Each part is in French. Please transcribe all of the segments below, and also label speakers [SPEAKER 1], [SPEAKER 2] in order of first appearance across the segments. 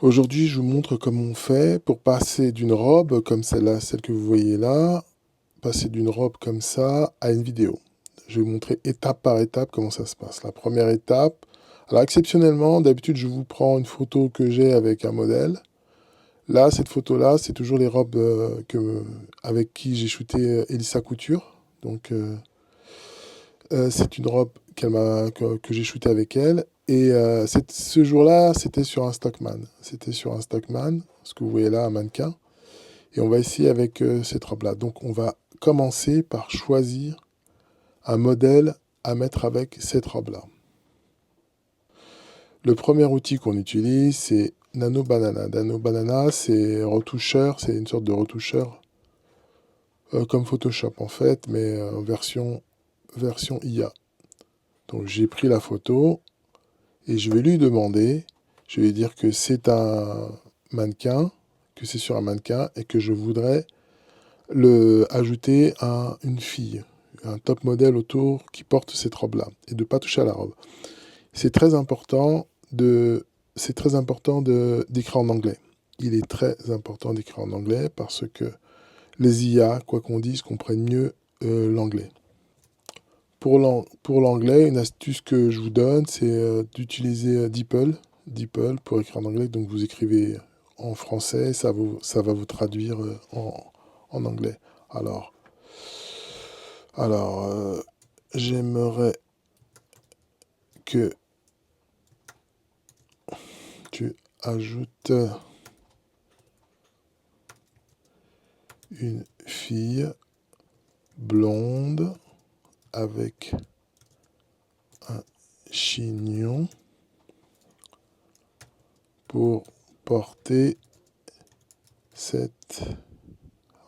[SPEAKER 1] Aujourd'hui, je vous montre comment on fait pour passer d'une robe comme celle-là, celle que vous voyez là, passer d'une robe comme ça à une vidéo. Je vais vous montrer étape par étape comment ça se passe. La première étape, alors exceptionnellement, d'habitude, je vous prends une photo que j'ai avec un modèle. Là, cette photo-là, c'est toujours les robes avec qui j'ai shooté Elissa Couture. Donc, c'est une robe que j'ai shootée avec elle. Et ce jour-là, c'était sur un Stockman. C'était sur un Stockman, ce que vous voyez là, un mannequin. Et on va essayer avec cette robe-là. Donc on va commencer par choisir un modèle à mettre avec cette robe-là. Le premier outil qu'on utilise, c'est Nano Banana. Nano Banana, c'est retoucheur, c'est une sorte de retoucheur comme Photoshop en fait, mais en version IA. Donc j'ai pris la photo, et je vais lui demander, je vais lui dire que c'est un mannequin, que c'est sur un mannequin et que je voudrais ajouter une fille, un top modèle autour qui porte cette robe-là et de ne pas toucher à la robe. C'est très important d'écrire en anglais. Il est très important d'écrire en anglais parce que les IA, quoi qu'on dise, comprennent mieux l'anglais. Pour l'anglais, une astuce que je vous donne, c'est d'utiliser DeepL pour écrire en anglais. Donc vous écrivez en français, ça va vous traduire en anglais. Alors, alors, j'aimerais que tu ajoutes une fille blonde avec un chignon pour porter cette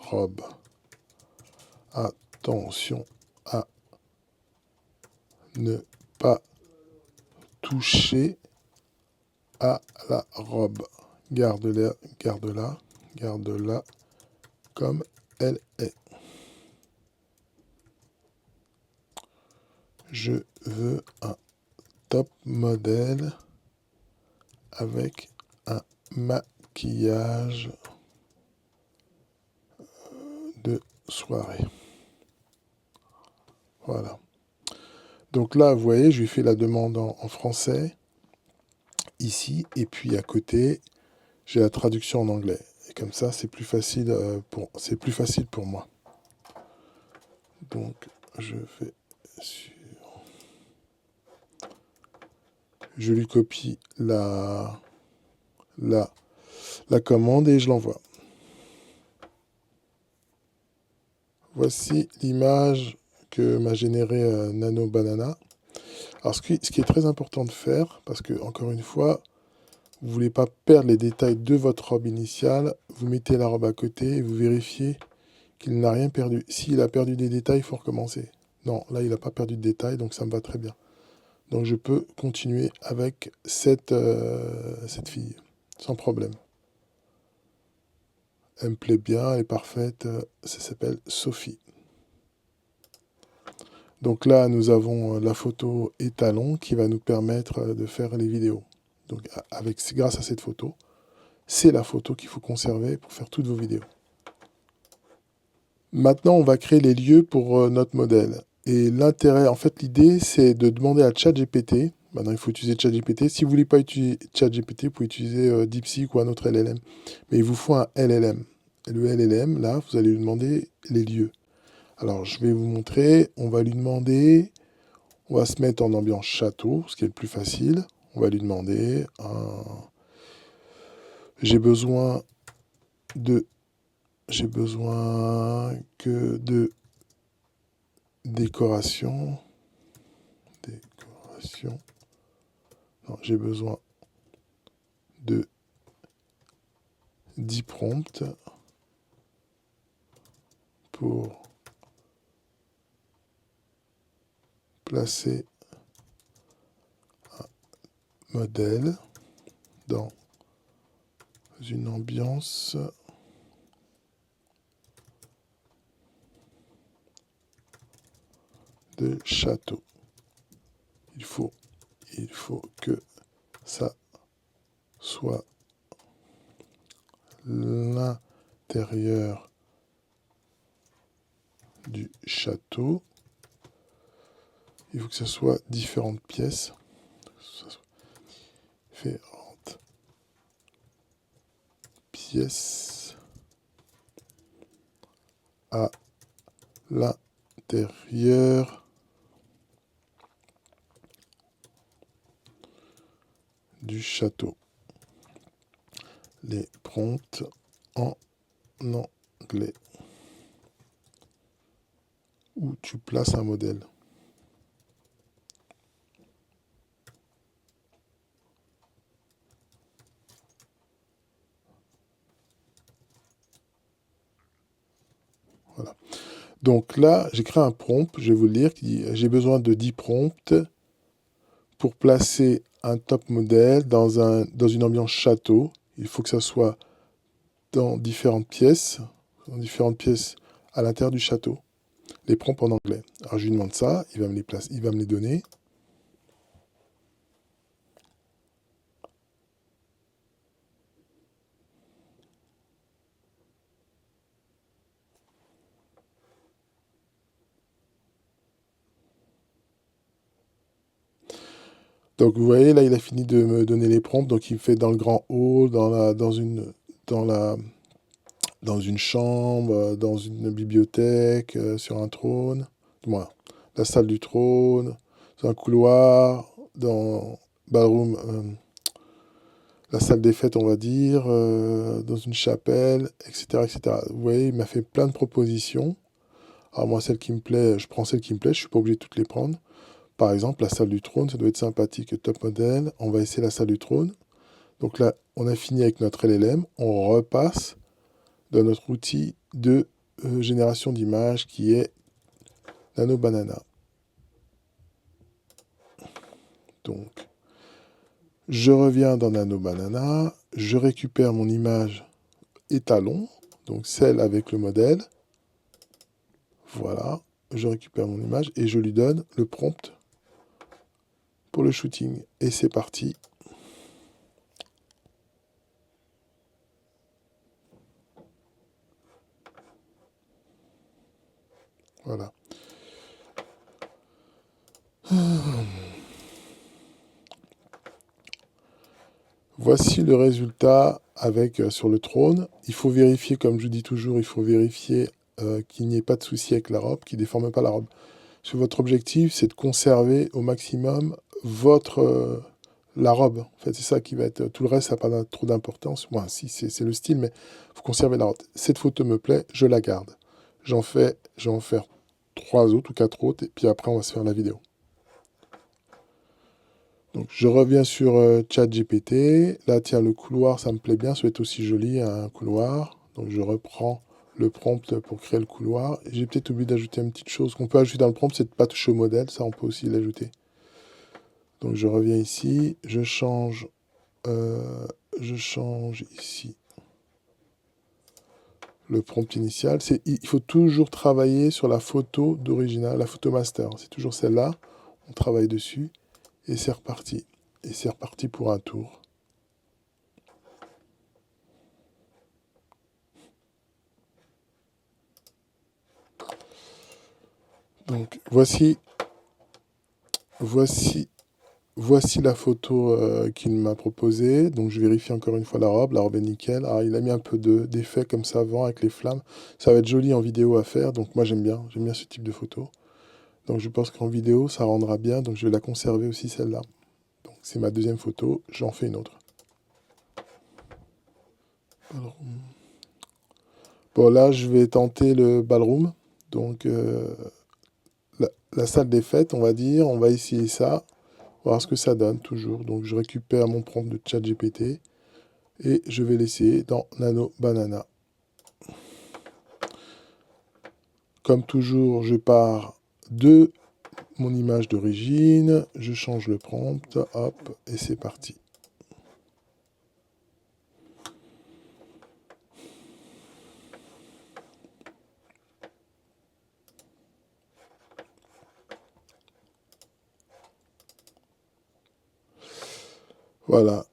[SPEAKER 1] robe. Attention à ne pas toucher à la robe. Garde-la, garde-la, garde-la comme elle est. Je veux un top modèle avec un maquillage de soirée. Voilà. Donc là, vous voyez, je lui fais la demande en français, ici, et puis à côté, j'ai la traduction en anglais. Et comme ça, c'est plus facile, pour moi. Donc, je fais sur... Je lui copie la commande et je l'envoie. Voici l'image que m'a générée Nano Banana. Alors ce qui est très important de faire, parce que encore une fois, vous ne voulez pas perdre les détails de votre robe initiale, vous mettez la robe à côté et vous vérifiez qu'il n'a rien perdu. S'il a perdu des détails, il faut recommencer. Non, là il n'a pas perdu de détails, donc ça me va très bien. Donc je peux continuer avec cette fille, sans problème. Elle me plaît bien, elle est parfaite, ça s'appelle Sophie. Donc là, nous avons la photo étalon qui va nous permettre de faire les vidéos. Donc grâce à cette photo, c'est la photo qu'il faut conserver pour faire toutes vos vidéos. Maintenant, on va créer les lieux pour notre modèle. Et l'intérêt, en fait, l'idée, c'est de demander à ChatGPT. Maintenant, il faut utiliser ChatGPT. Si vous ne voulez pas utiliser ChatGPT, vous pouvez utiliser DeepSeek ou un autre LLM. Mais il vous faut un LLM. Et le LLM, là, vous allez lui demander les lieux. Alors, je vais vous montrer. On va lui demander... On va se mettre en ambiance château, ce qui est le plus facile. On va lui demander j'ai besoin que de décoration. Non, j'ai besoin de 10 prompts pour placer un modèle dans une ambiance de château. Il faut que ça soit l'intérieur du château. Il faut que ce soit différentes pièces. Différentes pièces à l'intérieur du château. Les prompts en anglais. Où tu places un modèle. Voilà. Donc là, j'ai créé un prompt, je vais vous le lire, qui dit j'ai besoin de 10 prompts pour placer un top modèle dans une ambiance château. Il faut que ça soit dans différentes pièces à l'intérieur du château. Les prompts en anglais. Alors je lui demande ça, il va me les donner. Donc vous voyez, là, il a fini de me donner les prompts. Donc il me fait dans le grand hall, dans une chambre, dans une bibliothèque, sur un trône. Voilà. La salle du trône, dans un couloir, dans ballroom, la salle des fêtes, on va dire, dans une chapelle, etc., etc. Vous voyez, il m'a fait plein de propositions. Alors moi, celle qui me plaît, je prends celle qui me plaît, je suis pas obligé de toutes les prendre. Par exemple, la salle du trône, ça doit être sympathique, top modèle. On va essayer la salle du trône. Donc là, on a fini avec notre LLM. On repasse dans notre outil de génération d'images qui est Nano Banana. Donc, je reviens dans Nano Banana, je récupère mon image étalon, donc celle avec le modèle. Voilà, je récupère mon image et je lui donne le prompt pour le shooting. Et c'est parti. Voilà. Voici le résultat avec sur le trône. Il faut vérifier, comme je dis toujours, il faut vérifier qu'il n'y ait pas de souci avec la robe, qu'il ne déforme pas la robe. Parce que votre objectif, c'est de conserver au maximum la robe. En fait, c'est ça qui va être. Tout le reste, ça n'a pas trop d'importance. Moi, si, c'est le style, mais il faut conserver la robe. Cette photo me plaît, je la garde. Je vais en faire 3 autres ou 4 autres, et puis après, on va se faire la vidéo. Donc, je reviens sur ChatGPT. Là, tiens, le couloir, ça me plaît bien. Ça va être aussi joli, un couloir. Donc, je reprends le prompt pour créer le couloir. J'ai peut-être oublié d'ajouter une petite chose qu'on peut ajouter dans le prompt, c'est de ne pas toucher au modèle. Ça, on peut aussi l'ajouter. Donc, je reviens ici. Je change ici le prompt initial. Il faut toujours travailler sur la photo d'original, la photo master. C'est toujours celle-là. On travaille dessus. Et c'est reparti. Et c'est reparti pour un tour. Donc voici la photo qu'il m'a proposée. Donc je vérifie encore une fois la robe. La robe est nickel. Alors il a mis un peu d'effet comme ça avant avec les flammes. Ça va être joli en vidéo à faire. Donc moi j'aime bien ce type de photo. Donc je pense qu'en vidéo ça rendra bien. Donc je vais la conserver aussi celle-là. Donc c'est ma deuxième photo. J'en fais une autre. Bon là je vais tenter le ballroom. Donc la salle des fêtes, on va dire. On va essayer ça. Voir ce que ça donne toujours. Donc je récupère mon prompt de ChatGPT et je vais l'essayer dans Nano Banana. Comme toujours, je pars de mon image d'origine, je change le prompt, hop, et c'est parti. Voilà.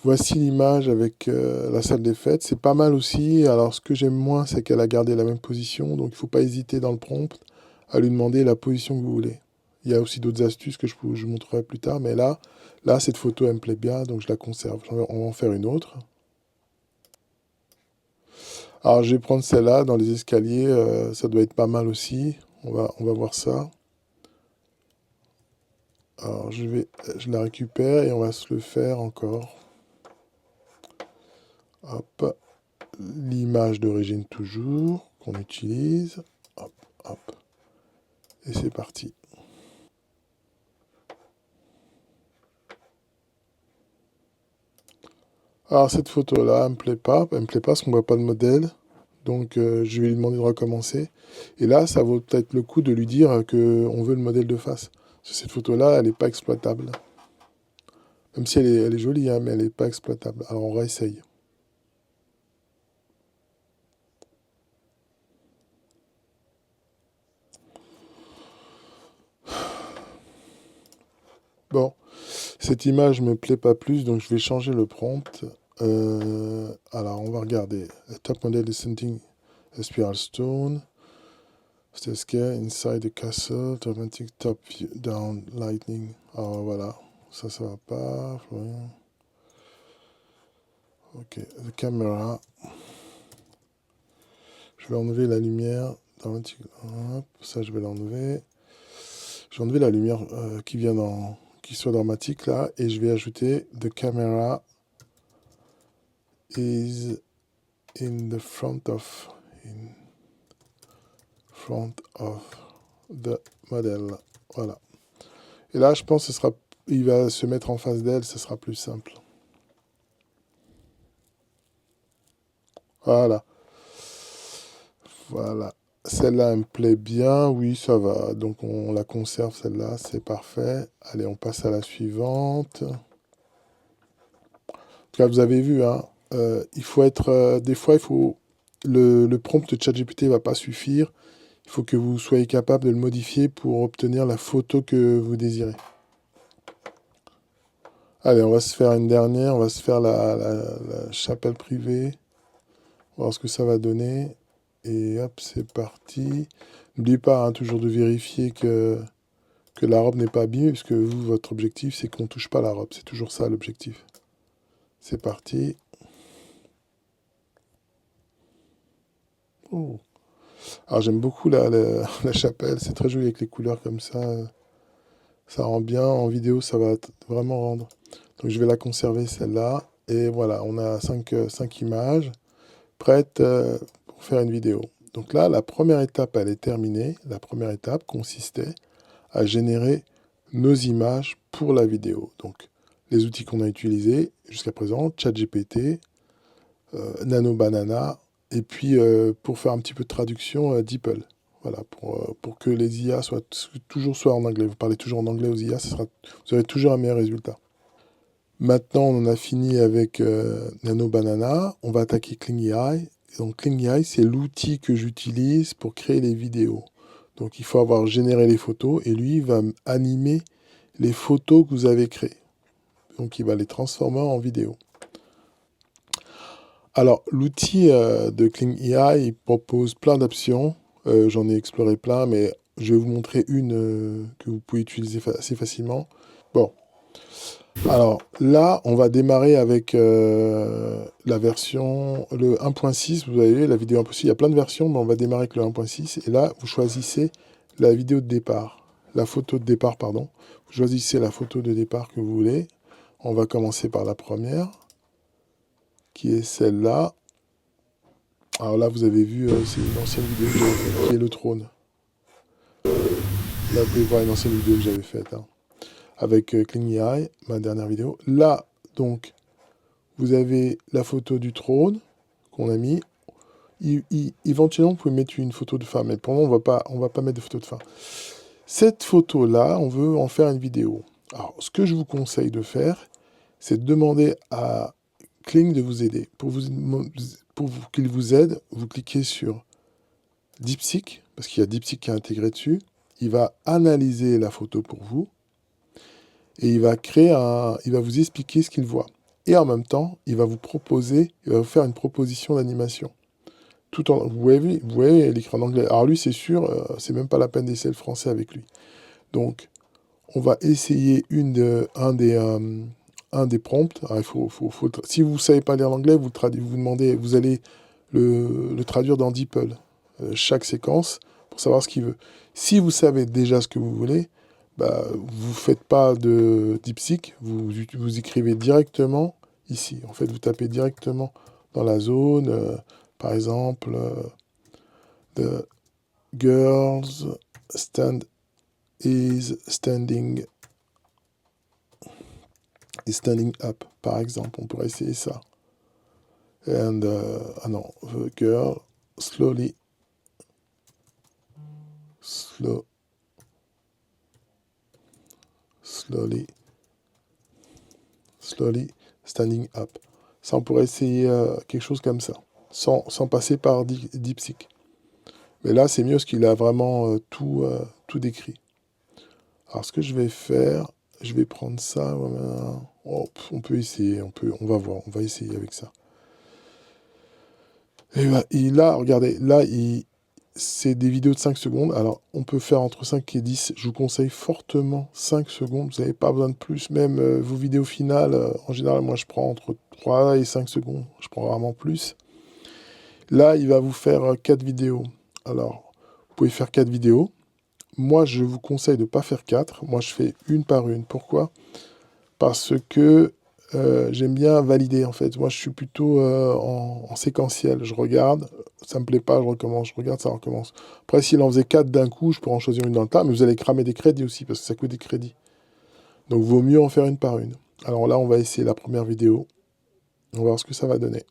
[SPEAKER 1] Voici l'image avec la salle des fêtes. C'est pas mal aussi. Alors, ce que j'aime moins, c'est qu'elle a gardé la même position. Donc, il ne faut pas hésiter dans le prompt à lui demander la position que vous voulez. Il y a aussi d'autres astuces que je vous montrerai plus tard. Mais là, cette photo, elle me plaît bien. Donc, je la conserve. On va en faire une autre. Alors, je vais prendre celle-là dans les escaliers. Ça doit être pas mal aussi. On va voir ça. Alors, je la récupère et on va se le faire encore. Hop. L'image d'origine toujours, qu'on utilise. Hop, hop. Et c'est parti. Alors, cette photo-là, elle me plaît pas. Elle me plaît pas parce qu'on voit pas le modèle. Donc, je vais lui demander de recommencer. Et là, ça vaut peut-être le coup de lui dire qu'on veut le modèle de face. Parce que cette photo-là, elle n'est pas exploitable. Même si elle est jolie, hein, mais elle n'est pas exploitable. Alors, on réessaye. Bon, cette image me plaît pas plus, donc je vais changer le prompt. Alors, on va regarder. A top model is sending a spiral stone. Stay scare inside the castle. Dramatic top view, down lightning. Alors voilà, ça va pas. Florian. Ok, the camera. Je vais enlever la lumière. Dramatic. Hop, ça je vais l'enlever. Je vais enlever la lumière qui soit dramatique là, et je vais ajouter the camera is in the front of the model. Voilà. Et là, je pense que il va se mettre en face d'elle, ce sera plus simple. Voilà. Voilà. Celle-là, elle me plaît bien. Oui, ça va. Donc, on la conserve, celle-là. C'est parfait. Allez, on passe à la suivante. En tout cas, vous avez vu, hein, il faut être... des fois, il faut... Le prompt de ChatGPT ne va pas suffire. Il faut que vous soyez capable de le modifier pour obtenir la photo que vous désirez. Allez, on va se faire une dernière. On va se faire la chapelle privée. Voir ce que ça va donner. Et hop, c'est parti. N'oubliez pas, hein, toujours de vérifier que la robe n'est pas abîmée, puisque vous, votre objectif, c'est qu'on ne touche pas la robe. C'est toujours ça l'objectif. C'est parti. Oh. Alors j'aime beaucoup la chapelle, c'est très joli avec les couleurs comme ça. Ça rend bien. En vidéo, ça va vraiment rendre. Donc je vais la conserver celle-là. Et voilà, on a 5 images prêtes pour faire une vidéo. Donc là, la première étape, elle est terminée. La première étape consistait à générer nos images pour la vidéo. Donc, les outils qu'on a utilisés jusqu'à présent, ChatGPT, Nano Banana, et puis pour faire un petit peu de traduction, DeepL. Voilà, pour que les IA toujours soient en anglais. Vous parlez toujours en anglais aux IA, vous aurez toujours un meilleur résultat. Maintenant, on en a fini avec Nano Banana. On va attaquer Kling AI. Donc, Kling AI, c'est l'outil que j'utilise pour créer les vidéos. Donc, il faut avoir généré les photos et lui, il va animer les photos que vous avez créées. Donc, il va les transformer en vidéo. Alors, l'outil de Kling AI, il propose plein d'options. J'en ai exploré plein, mais je vais vous montrer une que vous pouvez utiliser assez facilement. Bon. Alors là, on va démarrer avec la version, le 1.6. Vous avez vu, la vidéo 1.6, il y a plein de versions, mais on va démarrer avec le 1.6. Et là, vous choisissez la vidéo de départ, la photo de départ, pardon. Vous choisissez la photo de départ que vous voulez. On va commencer par la première, qui est celle-là. Alors là, vous avez vu, c'est une ancienne vidéo que j'avais faite, qui est le trône. Là, vous pouvez voir une ancienne vidéo que j'avais faite, hein, avec Kling AI, ma dernière vidéo. Là, donc, vous avez la photo du trône qu'on a mis. Éventuellement, vous pouvez mettre une photo de femme, mais pour le moment, on va pas mettre de photo de femme. Cette photo-là, on veut en faire une vidéo. Alors, ce que je vous conseille de faire, c'est de demander à Kling de vous aider. Pour qu'il vous aide, vous cliquez sur DeepSeek, parce qu'il y a DeepSeek qui est intégré dessus. Il va analyser la photo pour vous et il va vous expliquer ce qu'il voit. et en même temps, il va vous faire une proposition d'animation. Vous voyez l'écrit en anglais. Alors lui, c'est sûr, c'est même pas la peine d'essayer le français avec lui. Donc, on va essayer un des prompts. Alors, si vous ne savez pas lire l'anglais, vous demandez, vous allez le traduire dans DeepL, chaque séquence, pour savoir ce qu'il veut. Si vous savez déjà ce que vous voulez, bah, vous ne faites pas de DeepSeek, vous écrivez directement ici. En fait, vous tapez directement dans la zone, par exemple, The girls stand is standing up, par exemple. On pourrait essayer ça. And, ah non, the girl slowly standing up. Ça, on pourrait essayer quelque chose comme ça, sans passer par DeepSeek. Mais là, c'est mieux parce qu'il a vraiment tout décrit. Alors, ce que je vais faire, je vais prendre ça. Voilà. Oh, on peut essayer, on va voir, on va essayer avec ça. Et là, regardez, là, c'est des vidéos de 5 secondes. Alors, on peut faire entre 5 et 10. Je vous conseille fortement 5 secondes. Vous n'avez pas besoin de plus. Même vos vidéos finales, en général, moi, je prends entre 3 et 5 secondes. Je prends rarement plus. Là, il va vous faire 4 vidéos. Alors, vous pouvez faire 4 vidéos. Moi, je vous conseille de ne pas faire 4. Moi, je fais une par une. Pourquoi? Parce que j'aime bien valider, en fait. Moi, je suis plutôt en séquentiel. Je regarde, ça me plaît pas, je recommence. Je regarde, ça recommence. Après, s'il en faisait 4 d'un coup, je pourrais en choisir une dans le tas, mais vous allez cramer des crédits aussi, parce que ça coûte des crédits. Donc, vaut mieux en faire une par une. Alors là, on va essayer la première vidéo. On va voir ce que ça va donner.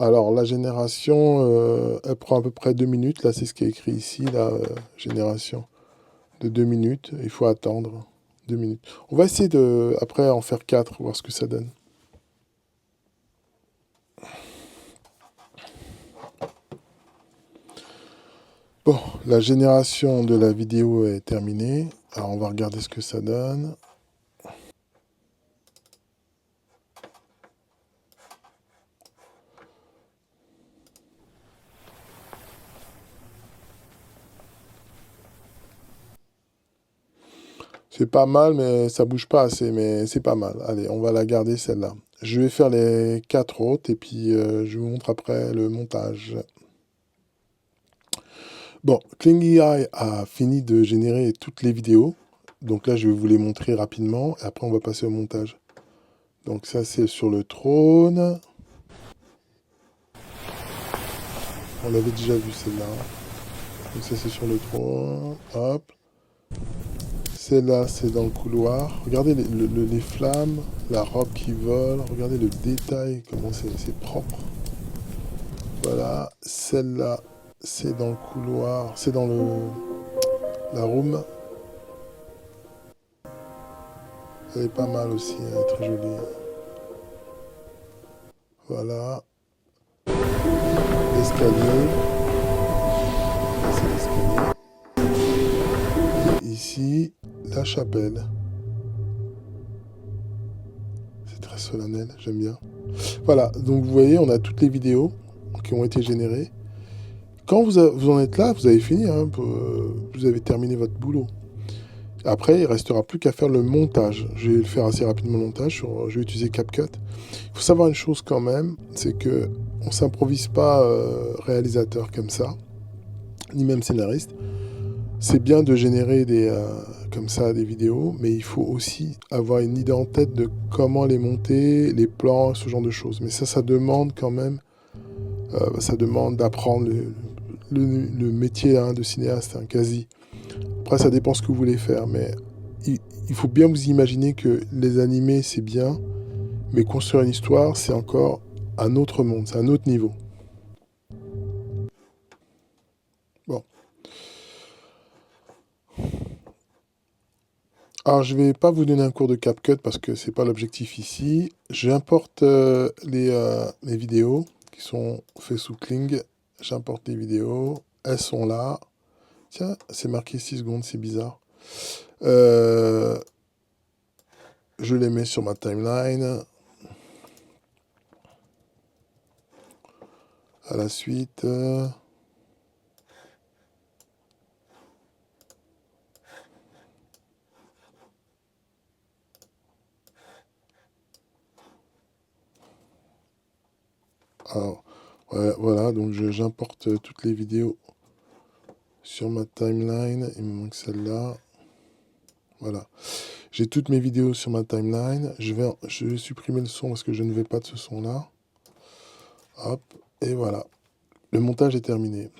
[SPEAKER 1] Alors, la génération, elle prend à peu près 2 minutes. Là, c'est ce qui est écrit ici, la génération de 2 minutes. Il faut attendre 2 minutes. On va essayer de, après, en faire 4, voir ce que ça donne. Bon, la génération de la vidéo est terminée. Alors, on va regarder ce que ça donne. C'est pas mal, mais ça bouge pas assez, mais c'est pas mal. Allez, on va la garder celle-là. Je vais faire les 4 autres et puis je vous montre après le montage. Bon, Clingy Eye a fini de générer toutes les vidéos. Donc là, je vais vous les montrer rapidement et après on va passer au montage. Donc ça, c'est sur le trône. On l'avait déjà vu celle-là. Donc ça, c'est sur le trône. Hop. Celle-là, c'est dans le couloir. Regardez les flammes, la robe qui vole. Regardez le détail, comment c'est propre. Voilà. Celle-là, c'est dans le couloir. C'est dans la room. Elle est pas mal aussi, elle est très jolie. Voilà. L'escalier. C'est l'escalier. Et ici, la chapelle. C'est très solennel, j'aime bien. Voilà, donc vous voyez, on a toutes les vidéos qui ont été générées. Quand vous en êtes là, vous avez fini, hein, vous avez terminé votre boulot. Après, il ne restera plus qu'à faire le montage. Je vais le faire assez rapidement le montage, je vais utiliser CapCut. Il faut savoir une chose quand même, c'est que on s'improvise pas réalisateur comme ça, ni même scénariste. C'est bien de générer comme ça des vidéos, mais il faut aussi avoir une idée en tête de comment les monter, les plans, ce genre de choses. Mais ça demande quand même, ça demande d'apprendre le métier de cinéaste, quasi. Après, ça dépend ce que vous voulez faire, mais il faut bien vous imaginer que les animés, c'est bien, mais construire une histoire, c'est encore un autre monde, c'est un autre niveau. Bon. Alors, je vais pas vous donner un cours de CapCut parce que c'est pas l'objectif ici. J'importe les vidéos qui sont faites sous Kling. J'importe les vidéos. Elles sont là. Tiens, c'est marqué 6 secondes, c'est bizarre. je les mets sur ma timeline. À la suite, alors, voilà, donc j'importe toutes les vidéos sur ma timeline. Il me manque celle-là. Voilà. J'ai toutes mes vidéos sur ma timeline. Je vais supprimer le son parce que je ne veux pas de ce son-là. Hop, et voilà. Le montage est terminé.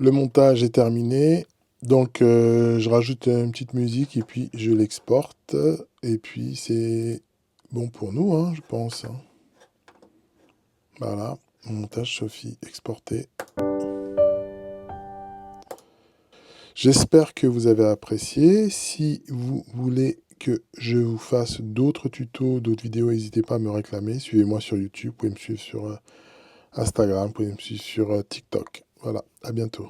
[SPEAKER 1] Le montage est terminé. Donc, je rajoute une petite musique et puis je l'exporte. Et puis, c'est bon pour nous, hein, je pense. Voilà, montage Sophie exporté. J'espère que vous avez apprécié. Si vous voulez que je vous fasse d'autres tutos, d'autres vidéos, n'hésitez pas à me réclamer. Suivez-moi sur YouTube, vous pouvez me suivre sur Instagram, vous pouvez me suivre sur TikTok. Voilà, à bientôt.